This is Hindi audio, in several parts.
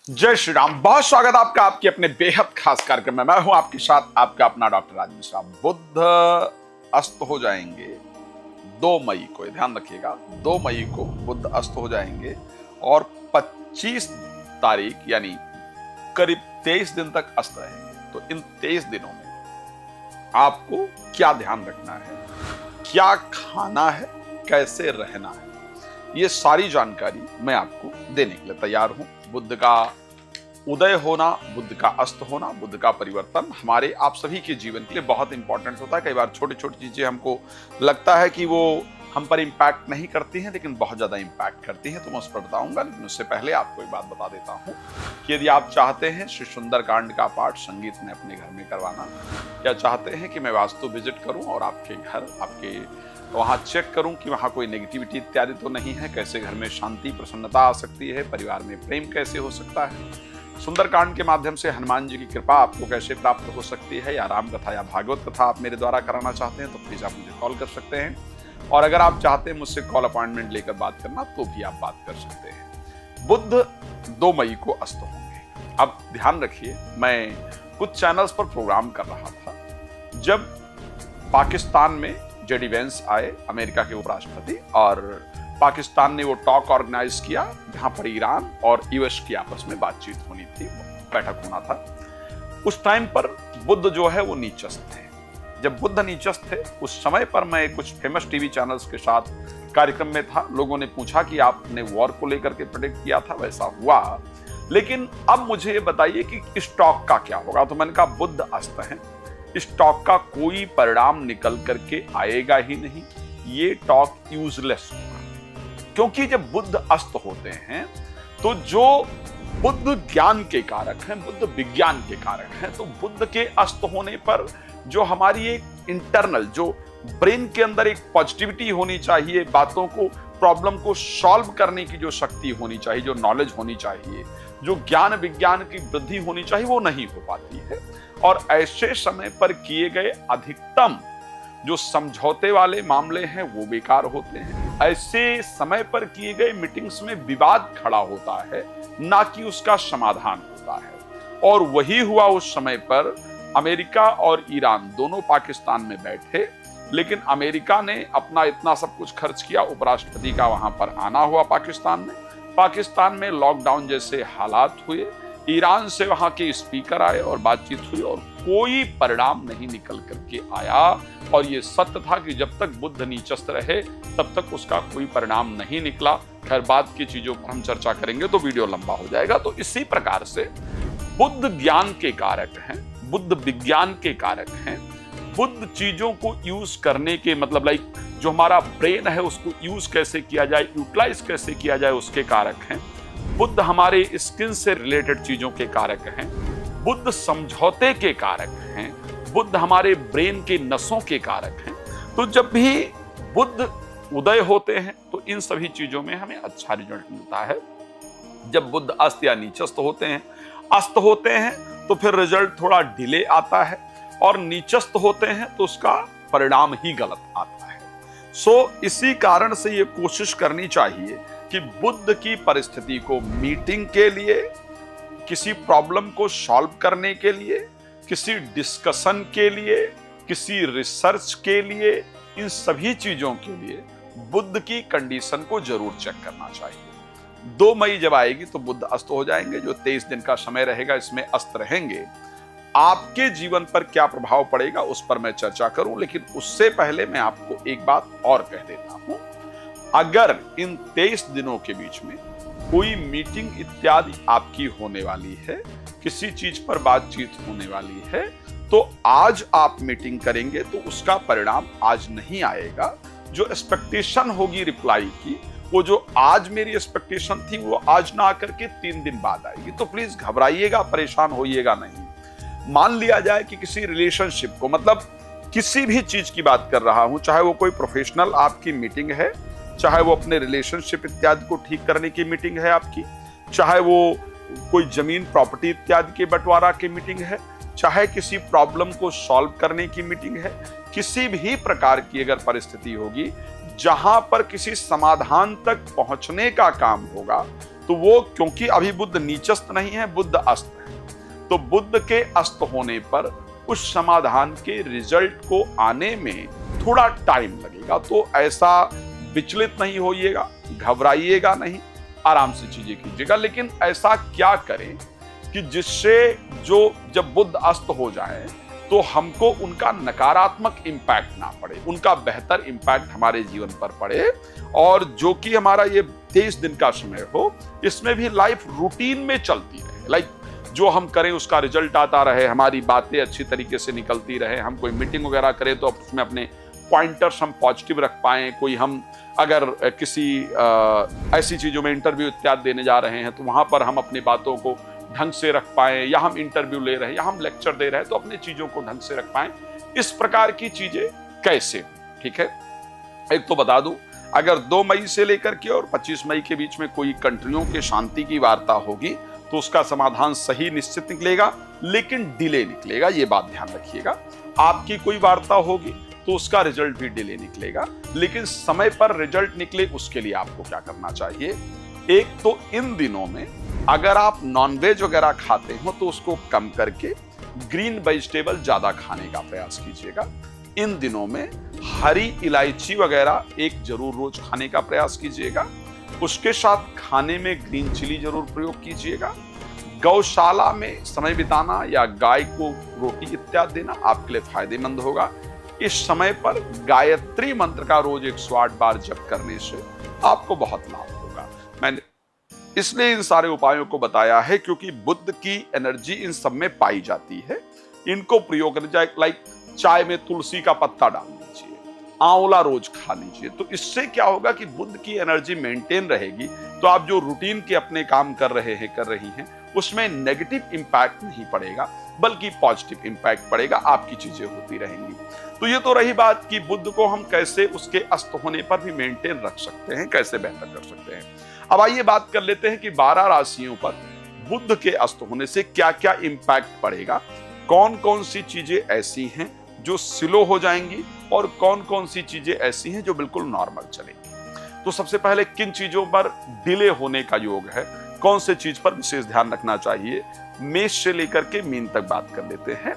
जय श्री राम। बहुत स्वागत आपका आपके अपने बेहद खास कार्यक्रम में। मैं हूं आपके साथ आपका अपना डॉक्टर राज मिश्रा। बुध अस्त हो जाएंगे 2 मई को, ध्यान रखिएगा 2 मई को बुध अस्त हो जाएंगे और 25 तारीख यानी करीब 23 दिन तक अस्त रहेंगे। तो इन 23 दिनों में आपको क्या ध्यान रखना है, क्या खाना है, कैसे रहना है, ये सारी जानकारी मैं आपको देने के लिए तैयार हूं। बुध का उदय होना, बुध का अस्त होना, बुध का परिवर्तन हमारे आप सभी के जीवन के लिए बहुत इंपॉर्टेंट होता है। कई बार छोटी छोटी चीजें हमको लगता है कि वो हम पर इंपैक्ट नहीं करती हैं, लेकिन बहुत ज्यादा इंपैक्ट करती हैं। तो मैं उस पर बताऊंगा, लेकिन उससे पहले आपको एक बात बता देता हूं कि यदि आप चाहते हैं श्री सुंदरकांड का पाठ संगीत में अपने घर में करवाना, या चाहते हैं कि मैं वास्तु विजिट करूं और आपके घर, आपके वहां चेक करूं कि वहां कोई नेगेटिविटी इत्यादि तो नहीं है, कैसे घर में शांति प्रसन्नता आ सकती है, परिवार में प्रेम कैसे हो सकता है, सुंदरकांड के माध्यम से हनुमान जी की कृपा आपको कैसे प्राप्त हो सकती है, या राम कथा या भागवत कथा आप मेरे द्वारा कराना चाहते हैं तो प्लीज आप मुझे कॉल कर सकते हैं। और अगर आप चाहते हैं मुझसे कॉल अपॉइंटमेंट लेकर बात करना तो भी आप बात कर सकते हैं। बुध 2 मई को अस्त होंगे। अब ध्यान रखिए, मैं कुछ चैनल्स पर प्रोग्राम कर रहा था जब पाकिस्तान में जेडी वेंस आए, अमेरिका के उपराष्ट्रपति, और पाकिस्तान ने वो टॉक ऑर्गेनाइज किया जहां पर ईरान और यूएस की आपस में बातचीत होनी थी, बैठक होना था। उस टाइम पर बुध जो है वो नीचस्थ थे। जब बुध नीचस्थ थे उस समय पर मैं कुछ फेमस टीवी चैनल्स के साथ कार्यक्रम में था। लोगों ने पूछा कि आपने वॉर को लेकर के प्रेडिक्ट किया था, वैसा हुआ, लेकिन अब मुझे ये बताइए कि स्टॉक का क्या होगा। तो मैंने कहा बुध अस्त है, स्टॉक का कोई परिणाम निकल करके आएगा ही नहीं, ये टॉक यूजलेस होगा। क्योंकि जब बुध अस्त होते हैं तो जो बुध ज्ञान के कारक हैं, बुध विज्ञान के कारक हैं, तो बुध के अस्त होने पर जो हमारी एक इंटरनल, जो ब्रेन के अंदर एक पॉजिटिविटी होनी चाहिए, बातों को, प्रॉब्लम को सॉल्व करने की जो शक्ति होनी चाहिए, जो नॉलेज होनी चाहिए, जो ज्ञान विज्ञान की वृद्धि होनी चाहिए, वो नहीं हो पाती है। और ऐसे समय पर किए गए अधिकतम जो समझौते वाले मामले हैं वो बेकार होते हैं। ऐसे समय पर किए गए मीटिंग्स में विवाद खड़ा होता है, ना कि उसका समाधान होता है। और वही हुआ उस समय पर। अमेरिका और ईरान दोनों पाकिस्तान में बैठे, लेकिन अमेरिका ने अपना इतना सब कुछ खर्च किया, उपराष्ट्रपति का वहां पर आना हुआ पाकिस्तान में लॉकडाउन जैसे हालात हुए, ईरान से वहां के स्पीकर आए और बातचीत हुई और कोई परिणाम नहीं निकल करके आया। और ये सत्य था कि जब तक बुध नीचस्थ रहे तब तक उसका कोई परिणाम नहीं निकला। खैर, बाद की चीजों पर हम चर्चा करेंगे तो वीडियो लंबा हो जाएगा। तो इसी प्रकार से बुध ज्ञान के कारक हैं, बुध विज्ञान के कारक हैं, बुध चीजों को यूज करने के, मतलब लाइक जो हमारा ब्रेन है उसको यूज कैसे किया जाए, यूटिलाइज कैसे किया जाए, उसके कारक हैं। बुध हमारे स्किन से रिलेटेड चीजों के कारक हैं, बुध समझौते के कारक हैं, बुध हमारे ब्रेन के नसों के कारक हैं। तो जब भी बुध उदय होते हैं तो इन सभी चीजों में हमें अच्छा रिजल्ट मिलता है। जब बुध अस्त या नीचस्थ होते हैं, अस्त होते हैं तो फिर रिजल्ट थोड़ा डिले आता है, और नीचस्थ होते हैं तो उसका परिणाम ही गलत आता है। इसी कारण से ये कोशिश करनी चाहिए कि बुध की परिस्थिति को मीटिंग के लिए, किसी प्रॉब्लम को सॉल्व करने के लिए, किसी डिस्कशन के लिए, किसी रिसर्च के लिए, इन सभी चीजों के लिए बुध की कंडीशन को जरूर चेक करना चाहिए। 2 मई जब आएगी तो बुध अस्त हो जाएंगे। जो 23 दिन का समय रहेगा इसमें अस्त रहेंगे। आपके जीवन पर क्या प्रभाव पड़ेगा उस पर मैं चर्चा करूं, लेकिन उससे पहले मैं आपको एक बात और कह देता हूं। अगर इन 23 दिनों के बीच में कोई मीटिंग इत्यादि आपकी होने वाली है, किसी चीज पर बातचीत होने वाली है, तो आज आप मीटिंग करेंगे तो उसका परिणाम आज नहीं आएगा। जो एक्सपेक्टेशन होगी रिप्लाई की, वो जो आज मेरी एक्सपेक्टेशन थी वो आज ना आकर के 3 दिन बाद आएगी। तो प्लीज घबराइएगा, परेशान होइएगा नहीं। मान लिया जाए कि किसी रिलेशनशिप को, मतलब किसी भी चीज की बात कर रहा हूं, चाहे वो कोई प्रोफेशनल आपकी मीटिंग है, चाहे वो अपने रिलेशनशिप इत्यादि को ठीक करने की मीटिंग है आपकी, चाहे वो कोई जमीन प्रॉपर्टी इत्यादि के बंटवारा की मीटिंग है, चाहे किसी प्रॉब्लम को सॉल्व करने की मीटिंग है, किसी भी प्रकार की अगर परिस्थिति होगी जहां पर किसी समाधान तक पहुंचने का काम होगा, तो वो क्योंकि अभी बुध नीचस्थ नहीं है, बुध अस्त है, तो बुध के अस्त होने पर उस समाधान के रिजल्ट को आने में थोड़ा टाइम लगेगा। तो ऐसा विचलित नहीं होइएगा, घबराइएगा नहीं, आराम से चीजें कीजिएगा। लेकिन ऐसा क्या करें कि जिससे जब बुध अस्त हो जाए तो हमको उनका नकारात्मक इंपैक्ट ना पड़े, उनका बेहतर इंपैक्ट हमारे जीवन पर पड़े, और जो कि हमारा ये 23 दिन का समय हो, इसमें भी लाइफ रूटीन में चलती रहे। लाइक जो हम करें उसका रिजल्ट आता रहे, हमारी बातें अच्छी तरीके से निकलती रहे, हम कोई मीटिंग वगैरह करें तो उसमें अपने पॉइंटर्स हम पॉजिटिव रख पाएं, कोई हम अगर किसी ऐसी चीजों में इंटरव्यू इत्यादि देने जा रहे हैं तो वहां पर हम अपनी बातों को ढंग से रख पाएं, या हम इंटरव्यू ले रहे हैं या हम लेक्चर दे रहे हैं तो अपनी चीजों को ढंग से रख पाएं। इस प्रकार की चीजें कैसे, ठीक है। एक तो बता दूं, अगर 2 मई से लेकर के और 25 मई के बीच में कोई कंट्रियों के शांति की वार्ता होगी तो उसका समाधान सही निश्चित निकलेगा, लेकिन डिले निकलेगा, ये बात ध्यान रखिएगा। आपकी कोई वार्ता होगी तो उसका रिजल्ट भी डिले निकलेगा, लेकिन समय पर रिजल्ट निकले उसके लिए आपको क्या करना चाहिए। एक तो इन दिनों में अगर आप नॉनवेज वगैरह खाते हो तो उसको कम करके ग्रीन वेजिटेबल ज्यादा खाने का प्रयास कीजिएगा। इन दिनों में हरी इलायची वगैरह एक जरूर रोज खाने का प्रयास कीजिएगा। उसके साथ खाने में ग्रीन चिली जरूर प्रयोग कीजिएगा। गौशाला में समय बिताना या गाय को रोटी इत्यादि देना आपके लिए फायदेमंद होगा। इस समय पर गायत्री मंत्र का रोज 108 बार जप करने से आपको बहुत लाभ होगा। मैंने इसलिए इन सारे उपायों को बताया है क्योंकि बुध की एनर्जी इन सब में पाई जाती है। इनको प्रयोग करना चाहिए। लाइक चाय में तुलसी का पत्ता डाल दीजिए, आंवला रोज खा लीजिए, तो इससे क्या होगा कि बुध की एनर्जी मेंटेन रहेगी। तो आप जो रूटीन के अपने काम कर रही हैं उसमें नेगेटिव इंपैक्ट नहीं पड़ेगा, बल्कि पॉजिटिव इंपैक्ट पड़ेगा, आपकी चीजें होती रहेंगी। तो ये तो रही बात कि बुध को हम कैसे उसके अस्त होने पर भी मेंटेन रख सकते हैं, कैसे बेहतर कर सकते हैं। अब आइए बात कर लेते हैं कि 12 राशियों पर बुध के अस्त होने से क्या क्या इंपैक्ट पड़ेगा, कौन कौन सी चीजें ऐसी हैं जो स्लो हो जाएंगी और कौन कौन सी चीजें ऐसी हैं जो बिल्कुल नॉर्मल चलेंगी। तो सबसे पहले किन चीजों पर डिले होने का योग है, कौन से चीज पर विशेष ध्यान रखना चाहिए, मेष से लेकर के मीन तक बात कर लेते हैं।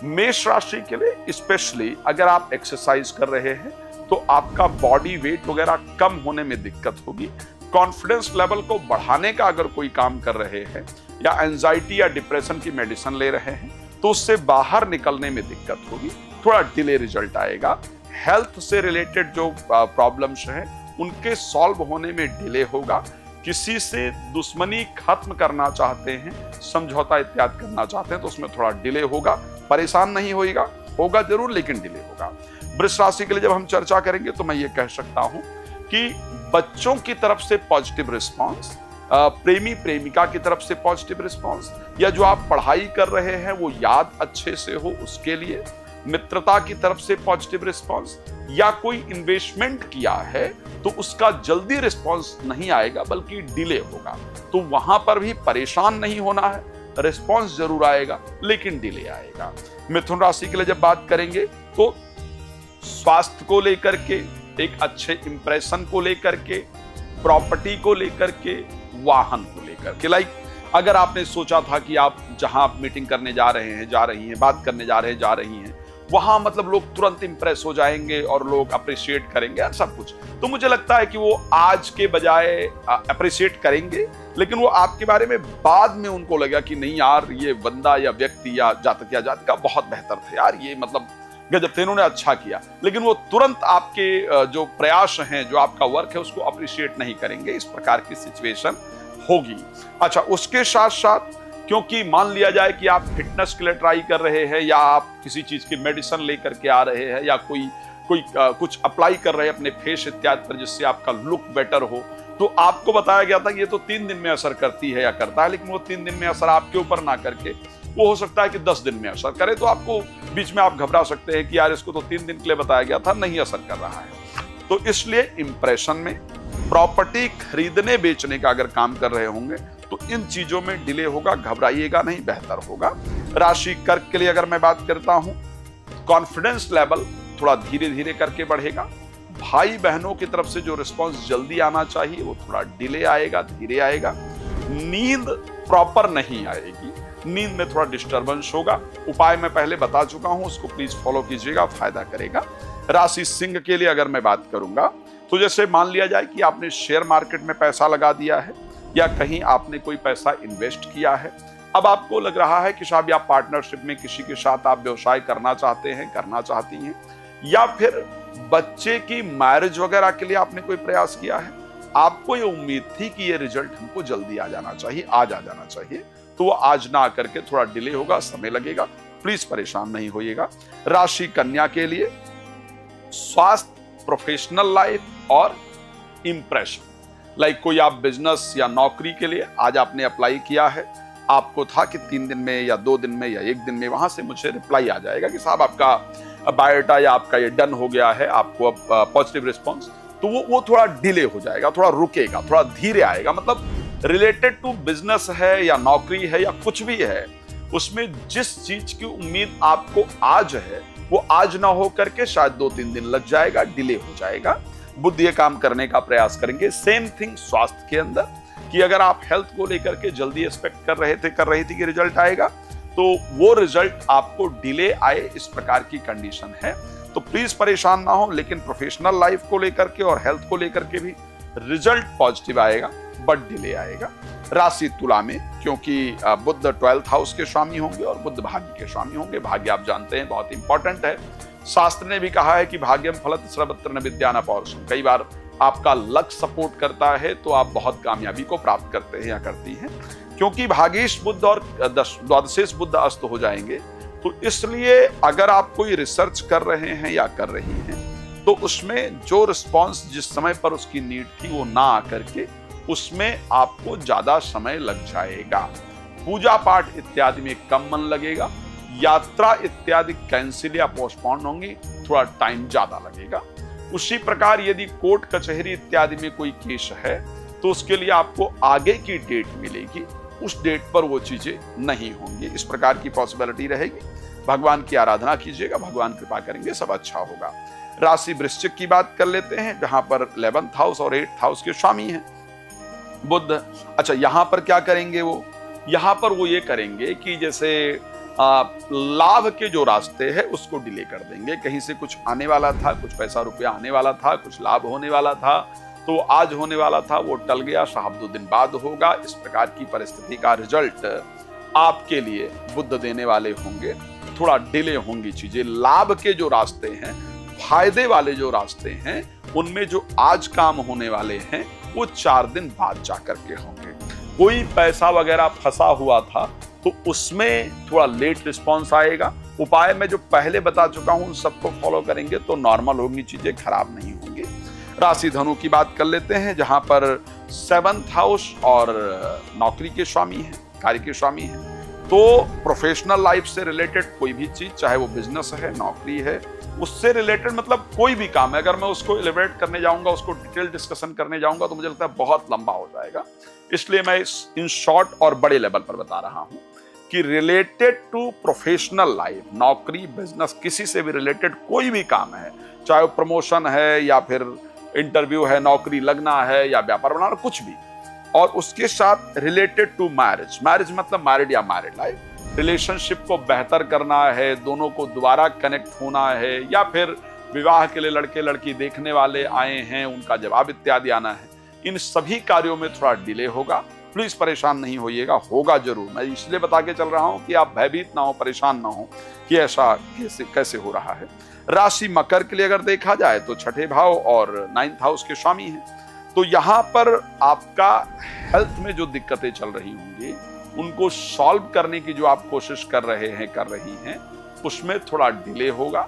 मेष राशि के लिए स्पेशली अगर आप एक्सरसाइज कर रहे हैं तो आपका बॉडी वेट वगैरह कम होने में दिक्कत होगी। कॉन्फिडेंस लेवल को बढ़ाने का अगर कोई काम कर रहे हैं या एंजाइटी या डिप्रेशन की मेडिसिन ले रहे हैं तो उससे बाहर निकलने में दिक्कत होगी, थोड़ा डिले रिजल्ट आएगा। हेल्थ से रिलेटेड जो प्रॉब्लम्स हैं उनके सॉल्व होने में डिले होगा। किसी से दुश्मनी खत्म करना चाहते हैं, समझौता इत्यादि करना चाहते हैं तो उसमें थोड़ा डिले होगा। परेशान नहीं होगा, होगा जरूर लेकिन डिले होगा। वृष राशि के लिए जब हम चर्चा करेंगे तो मैं ये कह सकता हूं कि बच्चों की तरफ से पॉजिटिव रिस्पांस, प्रेमी प्रेमिका की तरफ से पॉजिटिव रिस्पांस, या जो आप पढ़ाई कर रहे हैं वो याद अच्छे से हो उसके लिए, मित्रता की तरफ से पॉजिटिव रिस्पांस, या कोई इन्वेस्टमेंट किया है तो उसका जल्दी रिस्पांस नहीं आएगा बल्कि डिले होगा, तो वहां पर भी परेशान नहीं होना है, रिस्पांस जरूर आएगा लेकिन डिले आएगा। मिथुन राशि के लिए जब बात करेंगे तो स्वास्थ्य को लेकर के, एक अच्छे इंप्रेशन को लेकर के, प्रॉपर्टी को लेकर के, वाहन को लेकर के। लाइक अगर आपने सोचा था कि आप जहां आप मीटिंग करने जा रहे हैं, जा रही हैं, बात करने जा रहे हैं, जा रही हैं, वहां मतलब लोग तुरंत इंप्रेस हो जाएंगे और लोग अप्रिशिएट करेंगे सब कुछ, तो मुझे लगता है कि वो आज के बजाय अप्रिशिएट करेंगे, लेकिन वो आपके बारे में बाद में उनको लगेगा कि नहीं यार ये बंदा या व्यक्ति या जातक या जातिका बहुत बेहतर थे यार, ये मतलब गजब थे, इन्होंने अच्छा किया। लेकिन वो तुरंत आपके जो प्रयास हैं, जो आपका वर्क है उसको अप्रिशिएट नहीं करेंगे। इस प्रकार की सिचुएशन होगी। अच्छा, उसके साथ साथ क्योंकि मान लिया जाए कि आप फिटनेस के लिए ट्राई कर रहे हैं या आप किसी चीज की मेडिसिन लेकर के आ रहे हैं या कोई कुछ अप्लाई कर रहे हैं अपने फेस इत्यादि पर जिससे आपका लुक बेटर हो, तो आपको बताया गया था कि ये तो 3 दिन में असर करती है या करता है, लेकिन वो 3 दिन में असर आपके ऊपर ना करके वो हो सकता है कि 10 दिन में असर करे। तो आपको बीच में आप घबरा सकते हैं कि यार इसको तो 3 दिन के लिए बताया गया था, नहीं असर कर रहा है। तो इसलिए इंप्रेशन में, प्रॉपर्टी खरीदने बेचने का अगर काम कर रहे होंगे तो इन चीजों में डिले होगा, घबराइएगा नहीं, बेहतर होगा। राशि कर्क के लिए अगर मैं बात करता हूं, कॉन्फिडेंस लेवल थोड़ा धीरे धीरे करके बढ़ेगा। भाई बहनों की तरफ से जो रिस्पांस जल्दी आना चाहिए वो थोड़ा डिले आएगा, धीरे आएगा। नींद प्रॉपर नहीं आएगी, नींद में थोड़ा डिस्टरबेंस होगा। उपाय मैं पहले बता चुका हूं, उसको प्लीज फॉलो कीजिएगा, फायदा करेगा। राशि सिंह के लिए अगर मैं बात करूंगा तो जैसे मान लिया जाए कि आपने शेयर मार्केट में पैसा लगा दिया है या कहीं आपने कोई पैसा इन्वेस्ट किया है, अब आपको लग रहा है कि शायद आप पार्टनरशिप में किसी के साथ आप व्यवसाय करना चाहते हैं, करना चाहती हैं, या फिर बच्चे की मैरिज वगैरह के लिए आपने कोई प्रयास किया है, आपको ये उम्मीद थी कि ये रिजल्ट हमको जल्दी आ जाना चाहिए, आज आ जाना चाहिए, तो वो आज ना आकर के थोड़ा डिले होगा, समय लगेगा, प्लीज परेशान नहीं होइएगा। राशि कन्या के लिए स्वास्थ्य, प्रोफेशनल लाइफ और इंप्रेशन, लाइक कोई आप बिजनेस या नौकरी के लिए आज आपने अप्लाई किया है, आपको था कि 3 दिन में या 2 दिन में या 1 दिन में वहां से मुझे रिप्लाई आ जाएगा कि साहब आपका बायोडाटा या आपका ये डन हो गया है, आपको अब पॉजिटिव रिस्पॉन्स, तो वो थोड़ा डिले हो जाएगा, थोड़ा रुकेगा, थोड़ा धीरे आएगा। मतलब रिलेटेड टू बिजनेस है या नौकरी है या कुछ भी है, उसमें जिस चीज की उम्मीद आपको आज है वो आज ना हो करके शायद 2-3 दिन लग जाएगा, डिले हो जाएगा। बुद्ध ये काम करने का प्रयास करेंगे। सेम थिंग स्वास्थ्य के अंदर, कि अगर आप हेल्थ को लेकर के जल्दी एक्सपेक्ट कर रही थी कि रिजल्ट आएगा, तो वो रिजल्ट आपको डिले आए, इस प्रकार की कंडीशन है, तो प्लीज परेशान ना हो। लेकिन प्रोफेशनल लाइफ को लेकर के और हेल्थ को लेकर के भी रिजल्ट पॉजिटिव आएगा, बट डिले आएगा। राशि तुला में, क्योंकि बुध 12th हाउस के स्वामी होंगे और बुध भाग्य के स्वामी होंगे। भाग्य आप जानते हैं बहुत इंपॉर्टेंट है, शास्त्र ने भी कहा है कि भाग्यम फलत सर्वत्र न विद्या न पौरुषम। कई बार आपका लक सपोर्ट करता है तो आप बहुत कामयाबी को प्राप्त करते हैं या करती हैं। क्योंकि भागेश बुध और द्वादशेश बुध अस्त हो जाएंगे, तो इसलिए अगर आप कोई रिसर्च कर रहे हैं या कर रही हैं, तो उसमें जो रिस्पॉन्स जिस समय पर उसकी नीड थी वो ना आकर के उसमें आपको ज्यादा समय लग जाएगा। पूजा पाठ इत्यादि में कम मन लगेगा, यात्रा इत्यादि कैंसिल या पोस्टपोन होंगी, थोड़ा टाइम ज्यादा लगेगा। उसी प्रकार यदि कोर्ट कचहरी इत्यादि में कोई केस है तो उसके लिए आपको आगे की डेट मिलेगी, उस डेट पर वो चीजें नहीं होंगी, इस प्रकार की पॉसिबिलिटी रहेगी। भगवान की आराधना कीजिएगा, भगवान कृपा करेंगे, सब अच्छा होगा। राशि वृश्चिक की बात कर लेते हैं, जहां पर 11th हाउस और 8th हाउस के स्वामी हैं बुध। अच्छा, यहां पर क्या करेंगे वो? यहां पर वो ये करेंगे कि जैसे लाभ के जो रास्ते हैं उसको डिले कर देंगे। कहीं से कुछ आने वाला था, कुछ पैसा रुपया आने वाला था, कुछ लाभ होने वाला था, तो आज होने वाला था वो टल गया, साहब 2 दिन बाद होगा। इस प्रकार की परिस्थिति का रिजल्ट आपके लिए बुध देने वाले होंगे। थोड़ा डिले होंगी चीजें। लाभ के जो रास्ते हैं, फायदे वाले जो रास्ते हैं, उनमें जो आज काम होने वाले हैं वो 4 दिन बाद जाकर के होंगे। कोई पैसा वगैरह फंसा हुआ था तो उसमें थोड़ा लेट रिस्पॉन्स आएगा। उपाय मैं जो पहले बता चुका हूं उन सबको फॉलो करेंगे तो नॉर्मल होंगी चीजें, खराब नहीं होंगी। राशि धनु की बात कर लेते हैं, जहां पर 7th हाउस और नौकरी के स्वामी हैं, कार्य के स्वामी हैं। तो प्रोफेशनल लाइफ से रिलेटेड कोई भी चीज, चाहे वो बिजनेस है, नौकरी है, उससे रिलेटेड मतलब कोई भी काम है, अगर मैं उसको एलिब्रेट करने जाऊंगा, उसको डिटेल डिस्कशन करने जाऊंगा तो मुझे लगता है बहुत लंबा हो जाएगा। इसलिए मैं इन शॉर्ट और बड़े लेवल पर बता रहा हूं कि रिलेटेड टू प्रोफेशनल लाइफ, नौकरी, बिजनेस, किसी से भी रिलेटेड कोई भी काम है, चाहे वो प्रमोशन है या फिर इंटरव्यू है, नौकरी लगना है या व्यापार बनाना, कुछ भी, और उसके साथ रिलेटेड टू मैरिज, मैरिज मतलब मैरिड या मैरिड लाइफ, रिलेशनशिप को बेहतर करना है, दोनों को दोबारा कनेक्ट होना है, या फिर विवाह के लिए लड़के लड़की देखने वाले आए हैं, उनका जवाब इत्यादि आना है, इन सभी कार्यों में थोड़ा डिले होगा। प्लीज परेशान नहीं होइएगा, होगा जरूर। मैं इसलिए बता के चल रहा हूं कि आप भयभीत ना हो, परेशान ना हो कि ऐसा कैसे हो रहा है। राशि मकर के लिए अगर देखा जाए तो 6ठे भाव और 9th हाउस के स्वामी हैं। तो यहां पर आपका हेल्थ में जो दिक्कतें चल रही होंगी उनको सॉल्व करने की जो आप कोशिश कर रहे हैं, कर रही हैं, उसमें थोड़ा डिले होगा।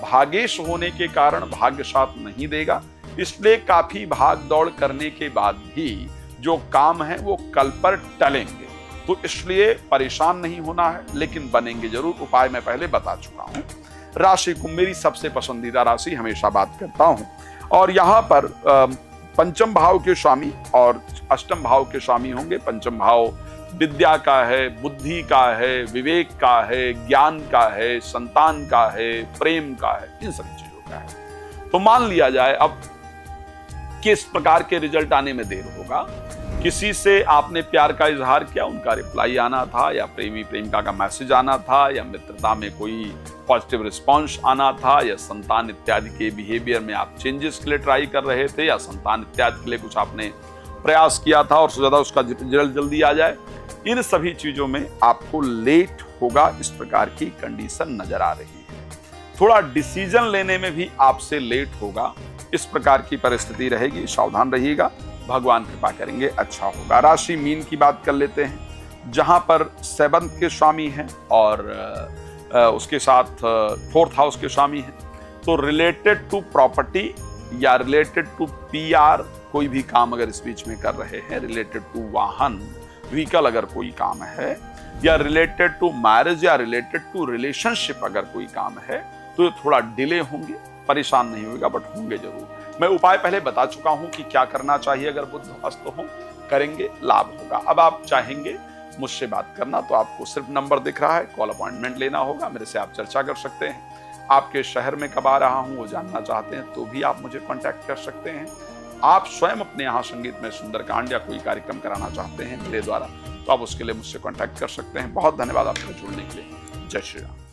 भागेश होने के कारण भाग्य साथ नहीं देगा, इसलिए काफी भाग दौड़ करने के बाद भी जो काम है वो कल पर टलेंगे। तो इसलिए परेशान नहीं होना है, लेकिन बनेंगे जरूर। उपाय मैं पहले बता चुका हूं। राशि कुंभ मेरी सबसे पसंदीदा राशि, हमेशा बात करता हूं, और यहां पर 5म भाव के स्वामी और 8म भाव के स्वामी होंगे। 5म भाव विद्या का है, बुद्धि का है, विवेक का है, ज्ञान का है, संतान का है, प्रेम का है, इन सभी चीजों का है। तो मान लिया जाए अब किस प्रकार के रिजल्ट आने में देर होगा, किसी से आपने प्यार का इजहार किया, उनका रिप्लाई आना था, या प्रेमी प्रेमिका का मैसेज आना था, या मित्रता में कोई पॉजिटिव रिस्पॉन्स आना था, या संतान इत्यादि के बिहेवियर में आप चेंजेस के लिए ट्राई कर रहे थे, या संतान इत्यादि के लिए कुछ आपने प्रयास किया था और सोचा था उसका रिजल्ट जल्दी आ जाए। इन सभी चीजों में आपको लेट होगा, इस प्रकार की कंडीशन नजर आ रही है। थोड़ा डिसीजन लेने में भी आपसे लेट होगा, इस प्रकार की परिस्थिति रहेगी, सावधान रहिएगा, भगवान कृपा करेंगे अच्छा होगा। राशि मीन की बात कर लेते हैं, जहां पर 7th के स्वामी हैं और उसके साथ 4th हाउस के स्वामी हैं, तो रिलेटेड टू प्रॉपर्टी या रिलेटेड टू PR कोई भी काम अगर इस बीच में कर रहे हैं, रिलेटेड टू वाहन व्हीकल अगर कोई काम है, या रिलेटेड टू मैरिज या रिलेटेड टू रिलेशनशिप अगर कोई काम है, तो ये थोड़ा डिले होंगे, परेशान नहीं होगा बट होंगे जरूर। मैं उपाय पहले बता चुका हूं कि क्या करना चाहिए अगर बुध अस्त हो, करेंगे लाभ होगा। अब आप चाहेंगे मुझसे बात करना तो आपको सिर्फ नंबर दिख रहा है, कॉल अपॉइंटमेंट लेना होगा, मेरे से आप चर्चा कर सकते हैं। आपके शहर में कब आ रहा हूं वो जानना चाहते हैं तो भी आप मुझे कांटेक्ट कर सकते हैं। आप स्वयं अपने यहाँ संगीत में सुंदरकांड या कोई कार्यक्रम कराना चाहते हैं मेरे द्वारा, तो आप उसके लिए मुझसे कांटेक्ट कर सकते हैं। बहुत धन्यवाद आपका जुड़ने के लिए। जय श्री राम।